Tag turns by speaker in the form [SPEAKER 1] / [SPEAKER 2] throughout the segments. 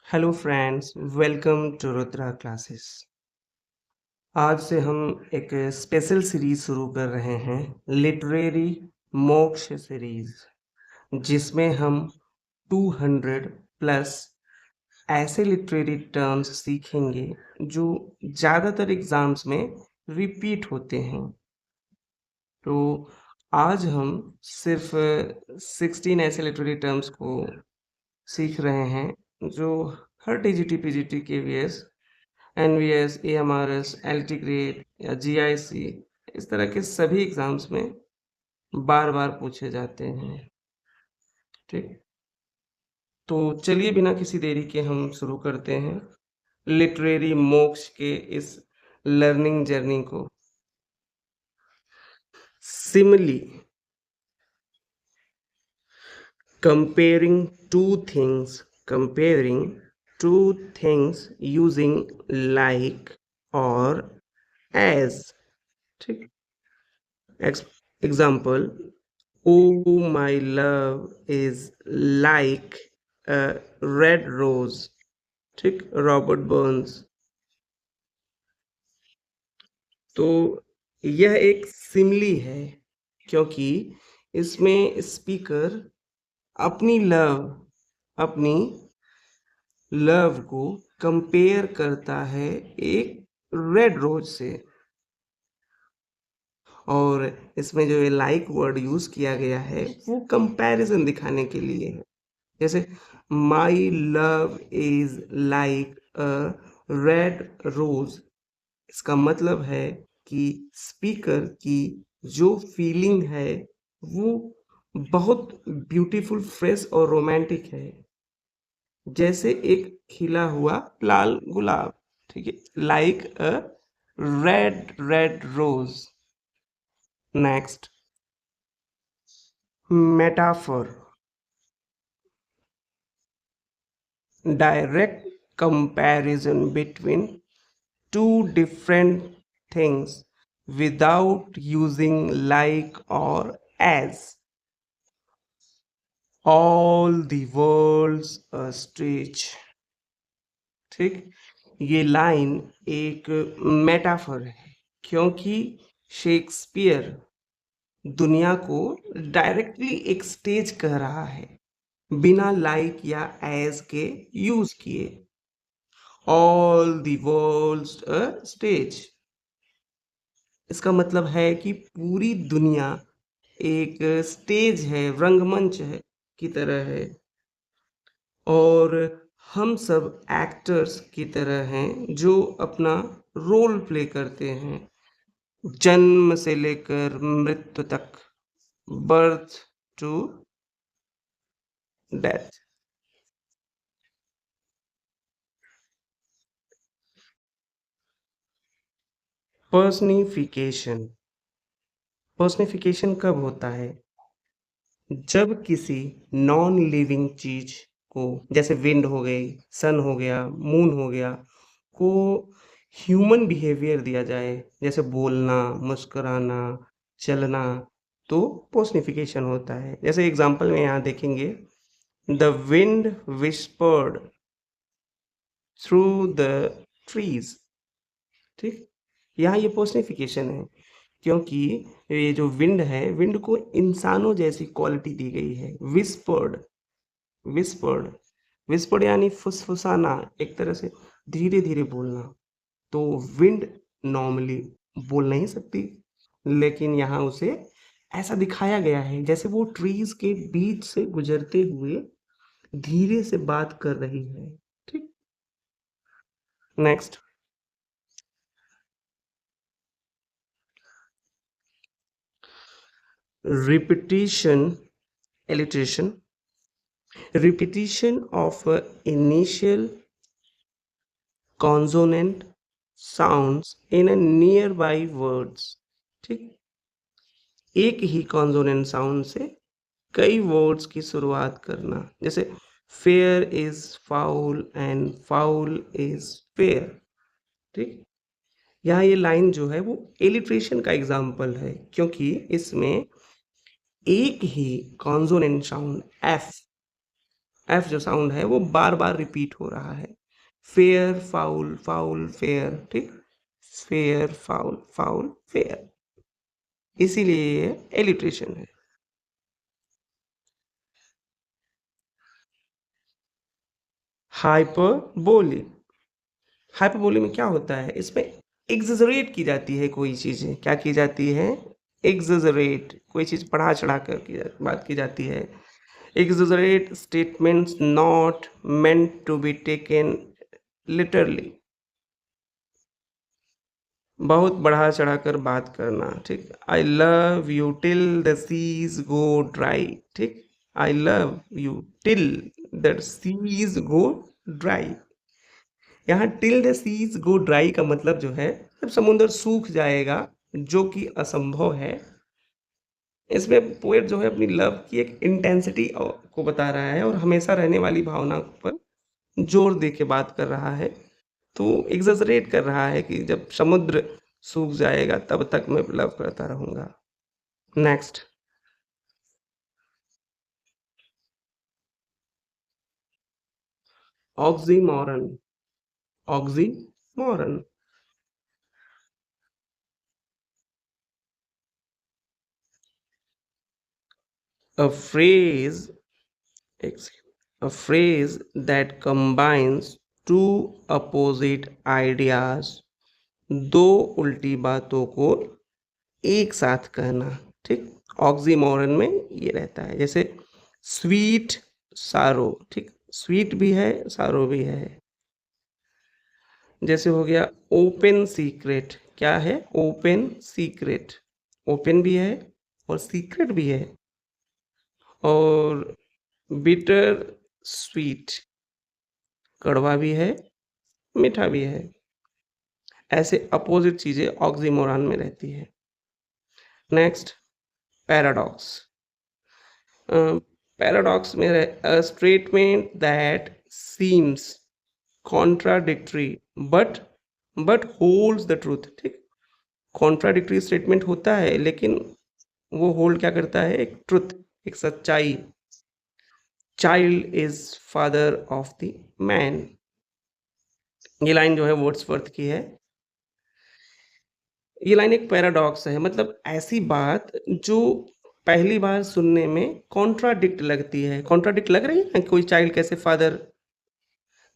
[SPEAKER 1] Hello friends, welcome to Rudra classes. आज से हम एक स्पेशल सीरीज शुरू कर रहे हैं, लिटरेरी मोक्ष सीरीज, जिसमें हम 200 प्लस ऐसे लिटरेरी टर्म्स सीखेंगे जो ज़्यादातर एग्जाम्स में रिपीट होते हैं। तो आज हम सिर्फ 16 ऐसे लिटरेरी टर्म्स को सीख रहे हैं जो हर TGT PGT KVS NVS, AMRS, LT grade या जीआईसी इस तरह के सभी एग्जाम्स में बार-बार पूछे जाते हैं। ठीक, तो चलिए बिना किसी देरी के हम शुरू करते हैं लिटरेरी मोक्ष के इस लर्निंग जर्नी को। Simile, comparing two things using like or as. ठीक, example, oh my love is like a red rose. ठीक, रॉबर्ट बर्न्स। तो यह एक सिमिली है क्योंकि इसमें स्पीकर अपनी लव को कंपेयर करता है एक रेड रोज से, और इसमें जो ये लाइक वर्ड यूज किया गया है वो कंपैरिजन दिखाने के लिए है। जैसे my love is like a red rose, इसका मतलब है कि स्पीकर की जो फीलिंग है वो बहुत ब्यूटीफुल, फ्रेश और रोमांटिक है, जैसे एक खिला हुआ लाल गुलाब। ठीक है, like a red red rose. Next, metaphor, direct comparison between two different things without using like or as. All the world's a stage. ठीक, ये लाइन एक मेटाफर है क्योंकि शेक्सपियर दुनिया को डायरेक्टली एक स्टेज कह रहा है बिना लाइक या एज के यूज किए। All the world's a stage, इसका मतलब है कि पूरी दुनिया एक स्टेज है, रंगमंच है की तरह है, और हम सब एक्टर्स की तरह हैं जो अपना रोल प्ले करते हैं जन्म से लेकर मृत्यु तक, birth to death. Personification, personification कब होता है? जब किसी नॉन लिविंग चीज को, जैसे विंड हो गई, सन हो गया, मून हो गया, को ह्यूमन बिहेवियर दिया जाए, जैसे बोलना, मुस्कुराना, चलना, तो पर्सनिफिकेशन होता है। जैसे एग्जांपल में यहाँ देखेंगे, the wind whispered through the trees. ठीक, यहाँ ये पर्सनिफिकेशन है क्योंकि ये जो विंड है, विंड को इंसानों जैसी क्वालिटी दी गई है। विस्पर्ड, विस्पर्ड, विस्पर्ड यानी फुसफुसाना, एक तरह से धीरे धीरे बोलना। तो विंड नॉर्मली बोल नहीं सकती, लेकिन यहाँ उसे ऐसा दिखाया गया है जैसे वो ट्रीज के बीच से गुजरते हुए धीरे से बात कर रही है। ठीक, next, repetition, alliteration, repetition of initial consonant sounds in a nearby words। ठीक, एक ही कॉन्सोनेंट साउंड से कई वर्ड्स की शुरुआत करना, जैसे fair is foul and foul is fair. ठीक, यहाँ ये लाइन जो है वो एलिट्रेशन का एग्जाम्पल है क्योंकि इसमें एक ही कॉन्सोनेंट साउंड एफ एफ जो साउंड है वो बार बार रिपीट हो रहा है। फेयर फाउल फाउल फेयर, ठीक, फेयर फाउल फाउल फेयर, इसीलिए ये एलिट्रेशन है। हाइपरबोली, हाइपरबोली में क्या होता है, इसमें एग्जजरेट की जाती है कोई चीजें, क्या की जाती है, एग्जजरेट, कोई चीज बढ़ा चढ़ा कर बात की जाती है। Exaggerate statements not meant to be taken literally, बहुत बढ़ा चढ़ा कर बात करना, ठीक। I love you till the seas go dry, ठीक, I love you till the seas go dry. यहाँ till the seas go dry का मतलब जो है, जब समुद्र सूख जाएगा, जो कि असंभव है। इसमें पोएट जो है अपनी लव की एक इंटेंसिटी को बता रहा है और हमेशा रहने वाली भावना पर जोर दे के बात कर रहा है। तो एग्जैजरेट कर रहा है कि जब समुद्र सूख जाएगा तब तक मैं लव करता रहूंगा। Next. Oxymoron, oxymoron, a phrase, a phrase that combines two opposite ideas, दो उल्टी बातों को एक साथ कहना, ठीक। ऑक्सीमोरन में ये रहता है, जैसे स्वीट सारो, ठीक, स्वीट भी है सारो भी है। जैसे हो गया ओपन सीक्रेट, क्या है, ओपन सीक्रेट, ओपन भी है और सीक्रेट भी है। और बिटर स्वीट, कड़वा भी है मीठा भी है। ऐसे अपोजिट चीजें ऑक्सीमोरन में रहती है। Next, paradox. पैराडॉक्स में statement that seems contradictory but holds the truth, ठीक। कॉन्ट्राडिक्टरी स्टेटमेंट होता है लेकिन वो होल्ड क्या करता है, एक ट्रुथ, एक सच्चाई। Child is father of the man, ये लाइन जो है वर्ड्सवर्थ की है। ये लाइन एक पैराडॉक्स है, मतलब ऐसी बात जो पहली बार सुनने में कॉन्ट्राडिक्ट लगती है। कॉन्ट्राडिक्ट लग रही है ना, कोई चाइल्ड कैसे father,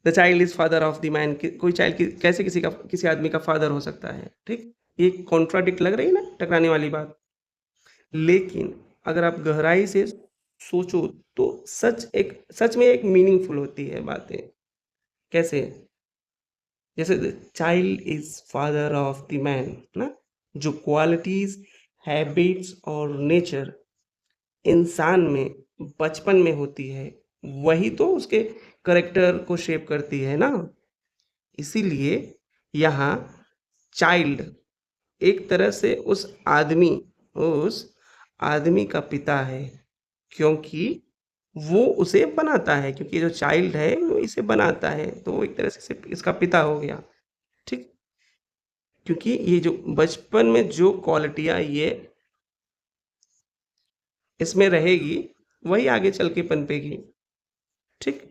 [SPEAKER 1] the child is father of the man, कोई चाइल्ड कैसे किसी का, किसी आदमी का फादर हो सकता है, ठीक। ये कॉन्ट्राडिक्ट लग रही है ना, टकराने वाली बात। लेकिन अगर आप गहराई से सोचो तो सच में एक मीनिंगफुल होती है बातें। कैसे, जैसे child is father of the man ना, जो क्वालिटीज, हैबिट्स और नेचर इंसान में बचपन में होती है, वही तो उसके करेक्टर को शेप करती है ना। इसीलिए यहाँ चाइल्ड एक तरह से उस आदमी का पिता है, क्योंकि वो उसे बनाता है, क्योंकि जो चाइल्ड है वो इसे बनाता है, तो वो एक तरह से इसका पिता हो गया, ठीक। क्योंकि ये जो बचपन में जो क्वालिटियां ये इसमें रहेगी, वही आगे चल के पनपेगी, ठीक।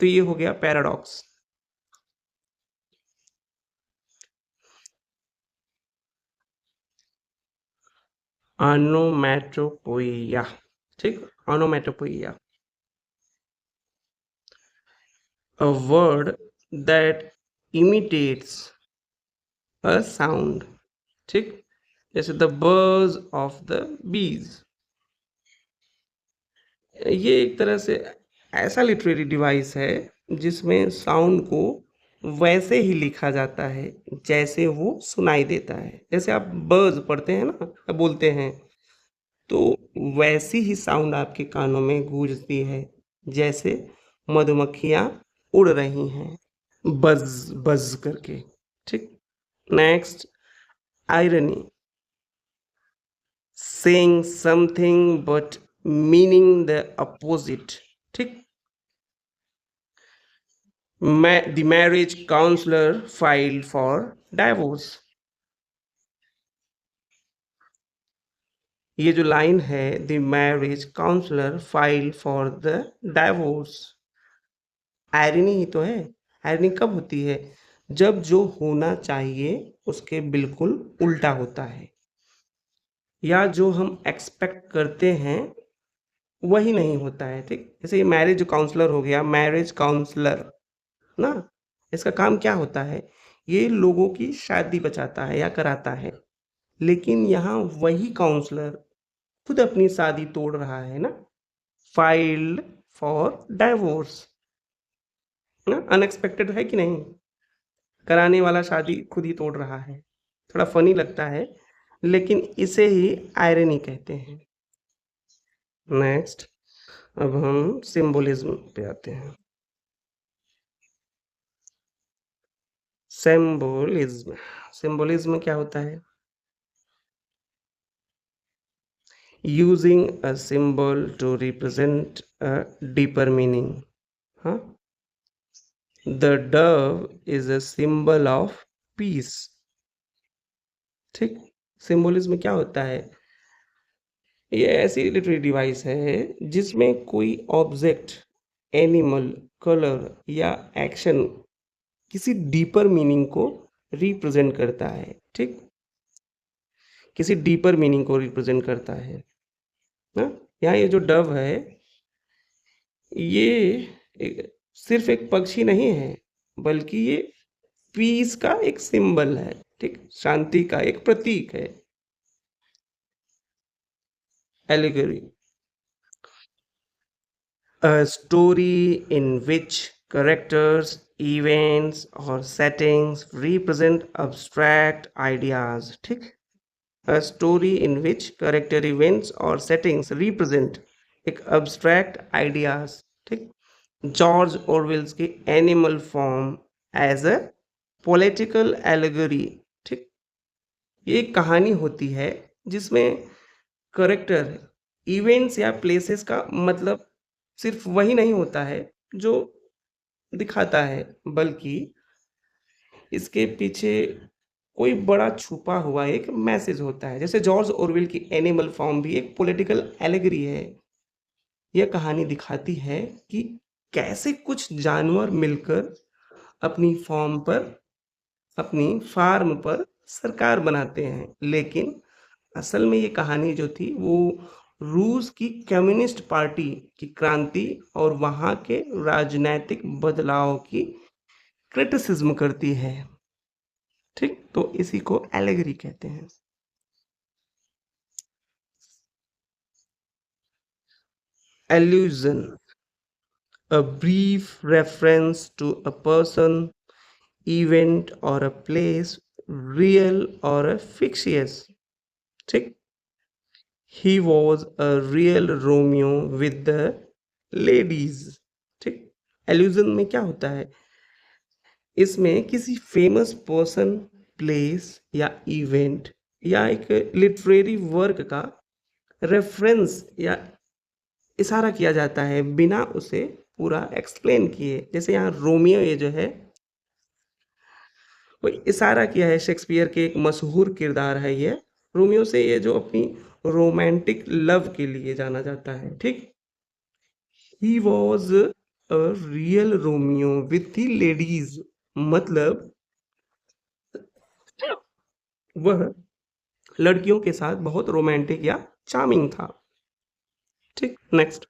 [SPEAKER 1] तो ये हो गया पैराडॉक्स। ऑनोमैटोपोइया, ठीक, ऑनोमैटोपोइया, a word that imitates a sound, ठीक, जैसे the buzz of the bees। ये एक तरह से ऐसा लिटरेरी डिवाइस है जिसमें साउंड को वैसे ही लिखा जाता है जैसे वो सुनाई देता है। जैसे आप बर्ज पढ़ते हैं ना, या बोलते हैं, तो वैसी ही साउंड आपके कानों में गूंजती है जैसे मधुमक्खियां उड़ रही हैं, बज बज करके, ठीक। Next, irony, saying something but meaning the opposite, ठीक। The marriage counselor filed for divorce, ये जो लाइन है, the marriage counsellor file for the divorce, irony ही तो है। आयरनी कब होती है? जब जो होना चाहिए उसके बिल्कुल उल्टा होता है, या जो हम एक्सपेक्ट करते हैं वही नहीं होता है। ठीक, जैसे ये मैरिज काउंसलर हो गया, मैरिज काउंसलर ना, इसका काम क्या होता है? ये लोगों की शादी बचाता है या कराता है, लेकिन यहाँ वही काउंसलर खुद अपनी शादी तोड़ रहा है ना, फाइल्ड फॉर डाइवोर्स ना। अनएक्सपेक्टेड है कि नहीं? कराने वाला शादी खुद ही तोड़ रहा है। थोड़ा फनी लगता है, लेकिन इसे ही आयरनी कहते हैं। नेक्स्ट, अब हम सिंबोलिज्म पे आते हैं। सिंबोलिज्म, सिंबोलिज्म क्या होता है? Using a symbol to represent a deeper meaning. हाँ, the dove is a symbol of peace. ठीक, सिंबोलिज्म क्या होता है? ये ऐसी लिटरेरी डिवाइस है जिसमें कोई ऑब्जेक्ट, एनिमल, कलर या एक्शन किसी डीपर मीनिंग को रिप्रेजेंट करता है। ठीक, किसी डीपर मीनिंग को रिप्रेजेंट करता है ना। यहाँ ये जो डव है, ये सिर्फ एक पक्षी नहीं है, बल्कि ये पीस का एक सिंबल है। ठीक, शांति का एक प्रतीक है। Allegory, a story in which characters, events or settings represent abstract ideas. ठीक, a story in which character, events or settings represent एक abstract ideas। ठीक, जॉर्ज ऑरवेल्स की Animal Farm as a political allegory. ठीक, ये एक कहानी होती है जिसमें करेक्टर, इवेंट्स या प्लेसेस का मतलब सिर्फ वही नहीं होता है जो दिखाता है, बल्कि इसके पीछे कोई बड़ा छुपा हुआ एक मैसेज होता है। जैसे जॉर्ज ऑरवेल की एनिमल फॉर्म भी एक पॉलिटिकल एलेगरी है। यह कहानी दिखाती है कि कैसे कुछ जानवर मिलकर अपनी फॉर्म पर, अपनी फार्म पर सरकार बनाते हैं, लेकिन असल में ये कहानी जो थी वो रूस की कम्युनिस्ट पार्टी की क्रांति और वहाँ के राजनैतिक बदलाव की क्रिटिसिज्म करती है। ठीक, तो इसी को एलेगरी कहते हैं। एल्यूजन, a brief reference to a person, event or a place, real or a fictitious। ठीक, he was a real Romeo with the ladies। ठीक, एल्यूजन में क्या होता है? इसमें किसी फेमस पर्सन, प्लेस या इवेंट या एक लिटरेरी वर्क का रेफरेंस या इशारा किया जाता है बिना उसे पूरा एक्सप्लेन किए। जैसे यहाँ रोमियो ये जो है, वो इशारा किया है, शेक्सपियर के एक मशहूर किरदार है ये। रोमियो से ये जो अपनी रोमांटिक लव के लिए जाना जाता है। ठीक, he was a real Romeo with the ladies, मतलब वह लड़कियों के साथ बहुत रोमांटिक या चार्मिंग था। ठीक, next,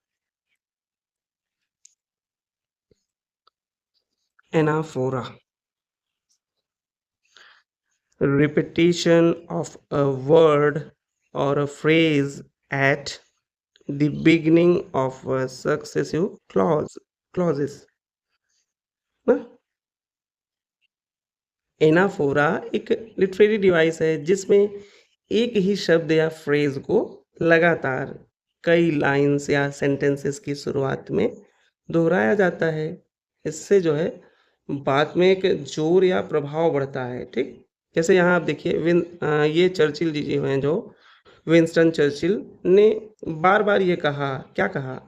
[SPEAKER 1] anaphora, repetition of a word or a phrase at the beginning of a successive clauses ना। एनाफोरा एक लिटरेरी डिवाइस है जिसमें एक ही शब्द या फ्रेज को लगातार कई लाइन्स या सेंटेंसेस की शुरुआत में दोहराया जाता है। इससे जो है बात में एक जोर या प्रभाव बढ़ता है। ठीक, जैसे यहाँ आप देखिए ये चर्चिल जी जो हैं, जो विंस्टन चर्चिल ने बार बार ये कहा, क्या कहा?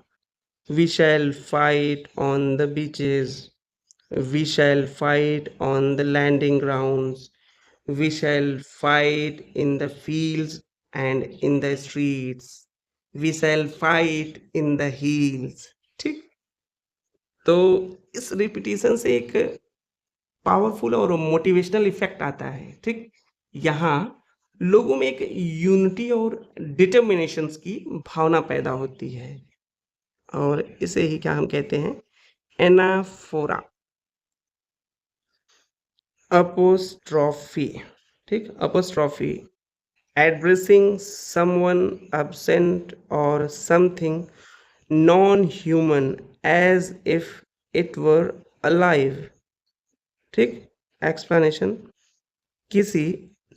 [SPEAKER 1] We shall fight on the beaches, we shall fight on the landing grounds, we shall fight in the fields and in the streets, we shall fight in the hills. ठीक, तो इस repetition से एक पावरफुल और motivational effect आता है, ठीक? यहाँ लोगों में एक यूनिटी और डिटर्मिनेशंस की भावना पैदा होती है और इसे ही क्या हम कहते हैं, एनाफोरा, अपोस्ट्रोफी, ठीक? Apostrophe, addressing someone absent or something non-human as if it were alive, ठीक? एक्सप्लेनेशन, किसी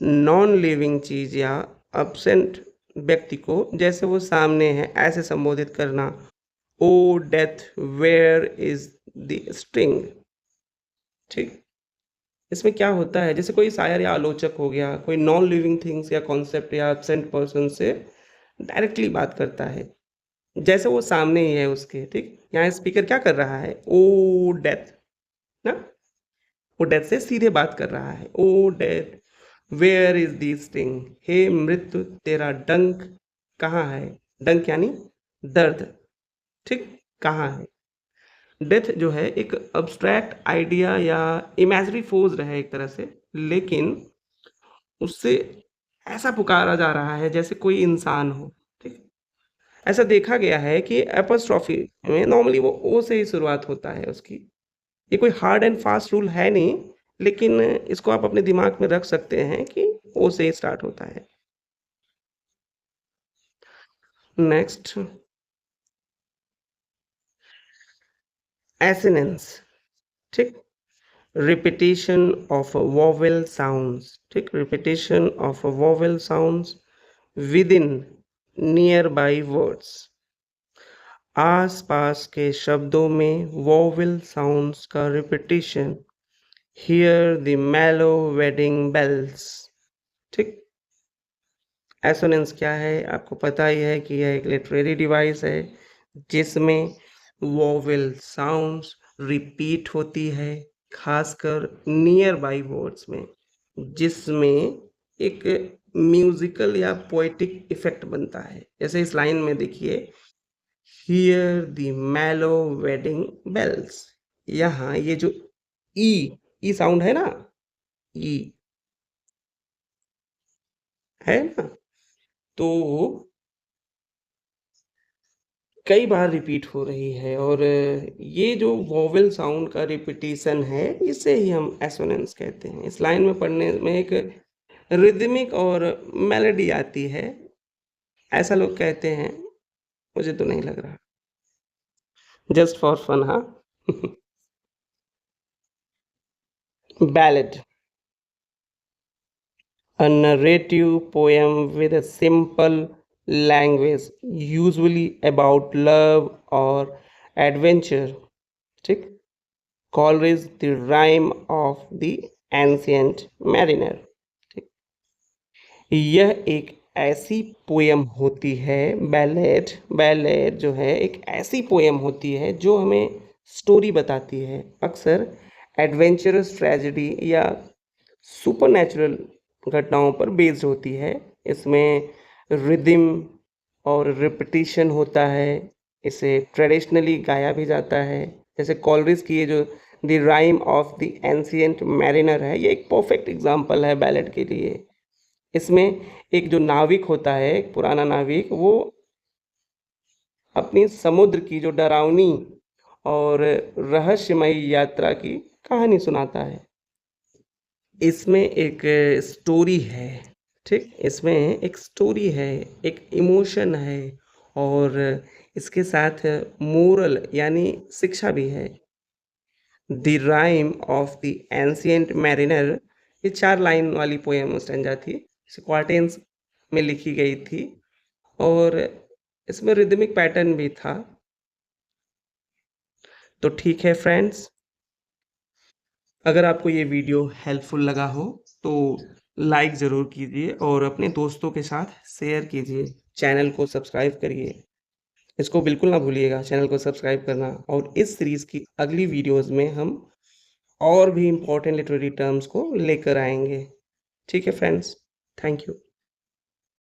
[SPEAKER 1] नॉन लिविंग चीज या absent व्यक्ति को जैसे वो सामने है ऐसे संबोधित करना, O death where is the sting, ठीक? इसमें क्या होता है, जैसे कोई शायर या आलोचक हो गया, कोई नॉन लिविंग थिंग्स या कॉन्सेप्ट या एब्सेंट पर्सन से डायरेक्टली बात करता है, जैसे वो सामने ही है उसके, ठीक? यहाँ स्पीकर क्या कर रहा है, ओ डेथ ना, वो डेथ से सीधे बात कर रहा है, O death where is thy sting, हे मृत्यु तेरा डंक कहाँ है, डंक यानी दर्द, ठीक? कहाँ है? डेथ जो है एक अब्स्ट्रैक्ट आइडिया या इमेजिनरी फोर्स है एक तरह से, लेकिन उससे ऐसा पुकारा जा रहा है जैसे कोई इंसान हो, ठीक? ऐसा देखा गया है कि एपॉस्ट्रोफी में नॉर्मली वो ओ से ही शुरुआत होता है उसकी। ये कोई हार्ड एंड फास्ट रूल है नहीं, लेकिन इसको आप अपने दिमाग में रख सकते हैं कि ओ से ही स्टार्ट होता है। नेक्स्ट, एसिनेंस, ठीक? रिपीटिशन ऑफ वोवेल साउंड्स, ठीक? Repetition of vowel sounds with in near by words, आस-पास के शब्दों में वोवेल साउंड्स का रिपीटिशन, हियर द मेलो वेडिंग बेल्स, ठीक? एसोनेंस क्या है, आपको पता ही है कि यह एक लिटरेरी डिवाइस है जिसमें वोवेल साउंड्स रिपीट होती है, खासकर नियर बाई वर्ड्स में, जिसमें एक म्यूजिकल या पोएटिक इफेक्ट बनता है। जैसे इस लाइन में देखिए, हियर द मेलो वेडिंग बेल्स, यहाँ ये जो ई साउंड है ना, ई है ना, तो कई बार रिपीट हो रही है और ये जो वोवेल साउंड का रिपीटिशन है इसे ही हम एसोनेंस कहते हैं। इस लाइन में पढ़ने में एक रिदमिक और मेलोडी आती है, ऐसा लोग कहते हैं, मुझे तो नहीं लग रहा, जस्ट फॉर फन, हाँ। Ballad, a narrative poem with a simple language, usually about love or adventure, ठीक? Coleridge, the rhyme of the ancient mariner, ठीक? यह एक ऐसी पोयम होती है, बैलेड, बैलेड जो है एक ऐसी पोयम होती है जो हमें स्टोरी बताती है, अक्सर एडवेंचरस ट्रेजेडी या सुपरनैचुरल घटनाओं पर बेस्ड होती है। इसमें रिदम और रिपीटिशन होता है, इसे ट्रेडिशनली गाया भी जाता है, जैसे कॉलरिज की ये जो the rhyme of the ancient mariner है, ये एक परफेक्ट एग्जांपल है बैलेड के लिए। इसमें एक जो नाविक होता है, एक पुराना नाविक, वो अपनी समुद्र की जो डरावनी और रहस्यमयी यात्रा की कहानी सुनाता है। इसमें एक स्टोरी है, ठीक? इसमें एक स्टोरी है, एक इमोशन है और इसके साथ मोरल यानी शिक्षा भी है। The rhyme of the ancient mariner, ये 4 लाइन वाली पोएम स्टैंजा थी, क्वार्टेंस में लिखी गई थी और इसमें रिदमिक पैटर्न भी था। तो ठीक है फ्रेंड्स, अगर आपको ये वीडियो हेल्पफुल लगा हो तो लाइक ज़रूर कीजिए और अपने दोस्तों के साथ शेयर कीजिए। चैनल को सब्सक्राइब करिए, इसको बिल्कुल ना भूलिएगा चैनल को सब्सक्राइब करना। और इस सीरीज़ की अगली वीडियोज़ में हम और भी इम्पोर्टेंट लिटरेरी टर्म्स को लेकर आएंगे। ठीक है फ्रेंड्स, थैंक यू।